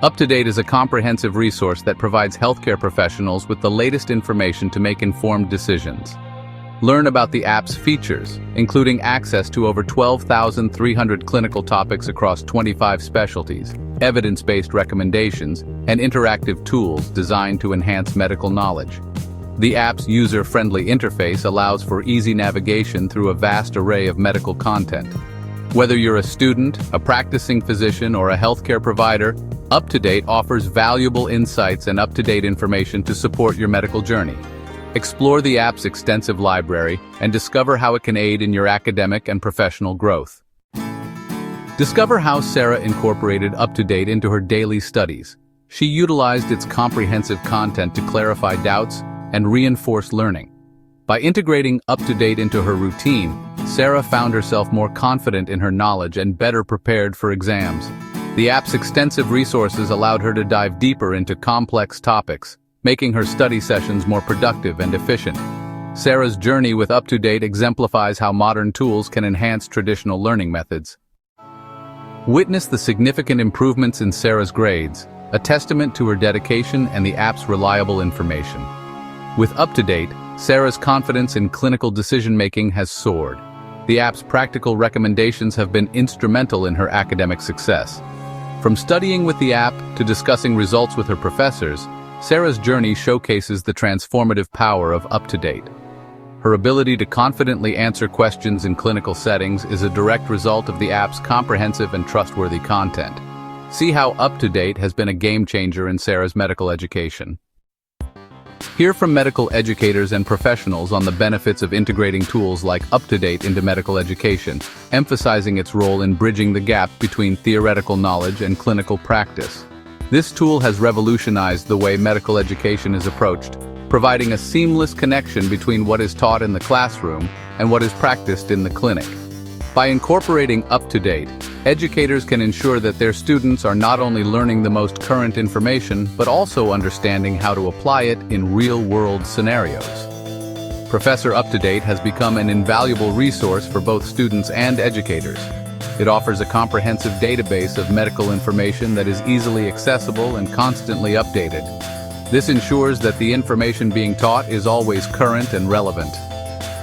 UpToDate is a comprehensive resource that provides healthcare professionals with the latest information to make informed decisions. Learn about the app's features, including access to over 12,300 clinical topics across 25 specialties, evidence-based recommendations, and interactive tools designed to enhance medical knowledge. The app's user-friendly interface allows for easy navigation through a vast array of medical content. Whether you're a student, a practicing physician, or a healthcare provider, UpToDate offers valuable insights and up-to-date information to support your medical journey. Explore the app's extensive library and discover how it can aid in your academic and professional growth. Discover how Sarah incorporated UpToDate into her daily studies. She utilized its comprehensive content to clarify doubts and reinforce learning. By integrating UpToDate into her routine, Sarah found herself more confident in her knowledge and better prepared for exams. The app's extensive resources allowed her to dive deeper into complex topics, making her study sessions more productive and efficient. Sarah's journey with UpToDate exemplifies how modern tools can enhance traditional learning methods. Witness the significant improvements in Sarah's grades, a testament to her dedication and the app's reliable information. With UpToDate, Sarah's confidence in clinical decision-making has soared. The app's practical recommendations have been instrumental in her academic success. From studying with the app to discussing results with her professors, Sarah's journey showcases the transformative power of UpToDate. Her ability to confidently answer questions in clinical settings is a direct result of the app's comprehensive and trustworthy content. See how UpToDate has been a game-changer in Sarah's medical education. Hear from medical educators and professionals on the benefits of integrating tools like UpToDate into medical education, emphasizing its role in bridging the gap between theoretical knowledge and clinical practice. This tool has revolutionized the way medical education is approached, providing a seamless connection between what is taught in the classroom and what is practiced in the clinic. By incorporating UpToDate, educators can ensure that their students are not only learning the most current information, but also understanding how to apply it in real-world scenarios. Professor UpToDate has become an invaluable resource for both students and educators. It offers a comprehensive database of medical information that is easily accessible and constantly updated. This ensures that the information being taught is always current and relevant.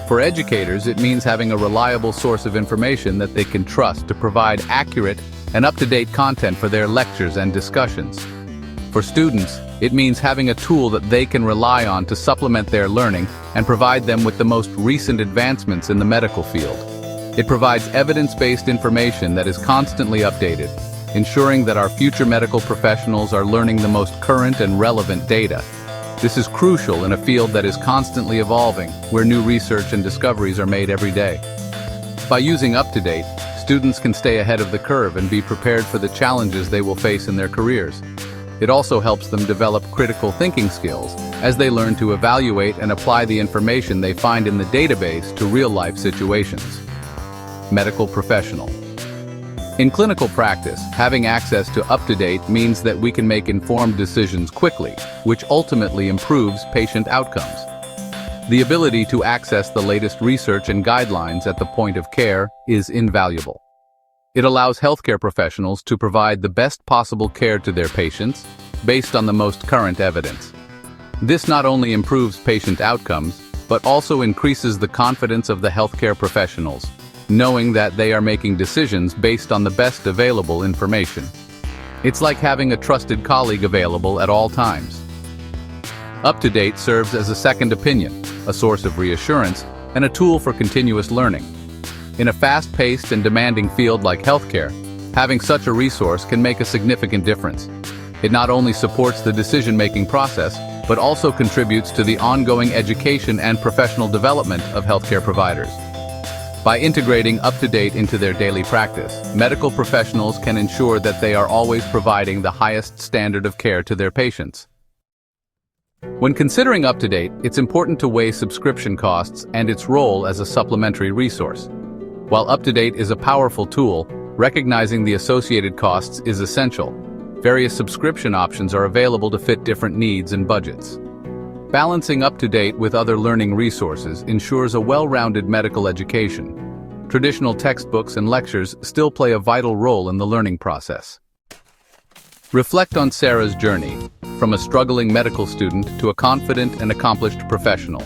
For educators, it means having a reliable source of information that they can trust to provide accurate and up-to-date content for their lectures and discussions. For students, it means having a tool that they can rely on to supplement their learning and provide them with the most recent advancements in the medical field. It provides evidence-based information that is constantly updated, ensuring that our future medical professionals are learning the most current and relevant data. This is crucial in a field that is constantly evolving, where new research and discoveries are made every day. By using UpToDate, students can stay ahead of the curve and be prepared for the challenges they will face in their careers. It also helps them develop critical thinking skills as they learn to evaluate and apply the information they find in the database to real-life situations. Medical professional. In clinical practice, having access to UpToDate means that we can make informed decisions quickly, which ultimately improves patient outcomes. The ability to access the latest research and guidelines at the point of care is invaluable. It allows healthcare professionals to provide the best possible care to their patients based on the most current evidence. This not only improves patient outcomes, but also increases the confidence of the healthcare professionals, knowing that they are making decisions based on the best available information. It's like having a trusted colleague available at all times. UpToDate serves as a second opinion, a source of reassurance, and a tool for continuous learning. In a fast-paced and demanding field like healthcare, having such a resource can make a significant difference. It not only supports the decision-making process, but also contributes to the ongoing education and professional development of healthcare providers. By integrating UpToDate into their daily practice, medical professionals can ensure that they are always providing the highest standard of care to their patients. When considering UpToDate, it's important to weigh subscription costs and its role as a supplementary resource. While UpToDate is a powerful tool, recognizing the associated costs is essential. Various subscription options are available to fit different needs and budgets. Balancing UpToDate with other learning resources ensures a well-rounded medical education. Traditional textbooks and lectures still play a vital role in the learning process. Reflect on Sarah's journey, from a struggling medical student to a confident and accomplished professional.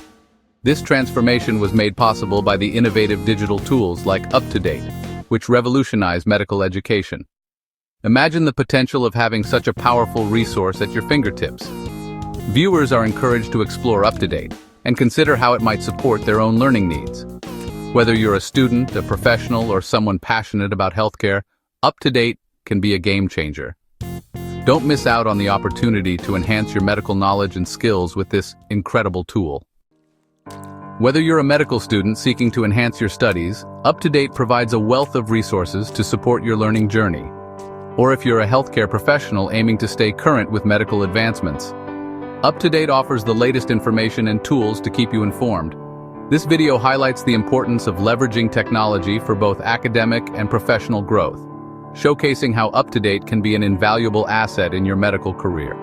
This transformation was made possible by the innovative digital tools like UpToDate, which revolutionize medical education. Imagine the potential of having such a powerful resource at your fingertips. Viewers are encouraged to explore UpToDate and consider how it might support their own learning needs. Whether you're a student, a professional, or someone passionate about healthcare, UpToDate can be a game changer. Don't miss out on the opportunity to enhance your medical knowledge and skills with this incredible tool. Whether you're a medical student seeking to enhance your studies, UpToDate provides a wealth of resources to support your learning journey. Or if you're a healthcare professional aiming to stay current with medical advancements, UpToDate offers the latest information and tools to keep you informed. This video highlights the importance of leveraging technology for both academic and professional growth, showcasing how UpToDate can be an invaluable asset in your medical career.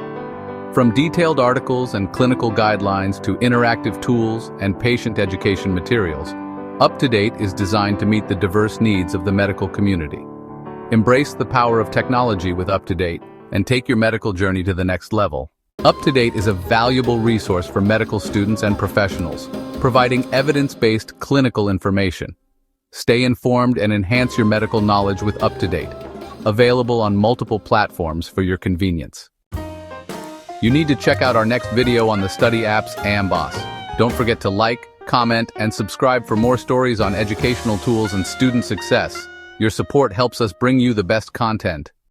From detailed articles and clinical guidelines to interactive tools and patient education materials, UpToDate is designed to meet the diverse needs of the medical community. Embrace the power of technology with UpToDate and take your medical journey to the next level. UpToDate is a valuable resource for medical students and professionals, providing evidence-based clinical information. Stay informed and enhance your medical knowledge with UpToDate, available on multiple platforms for your convenience. You need to check out our next video on the study apps Amboss. Don't forget to like, comment, and subscribe for more stories on educational tools and student success. Your support helps us bring you the best content.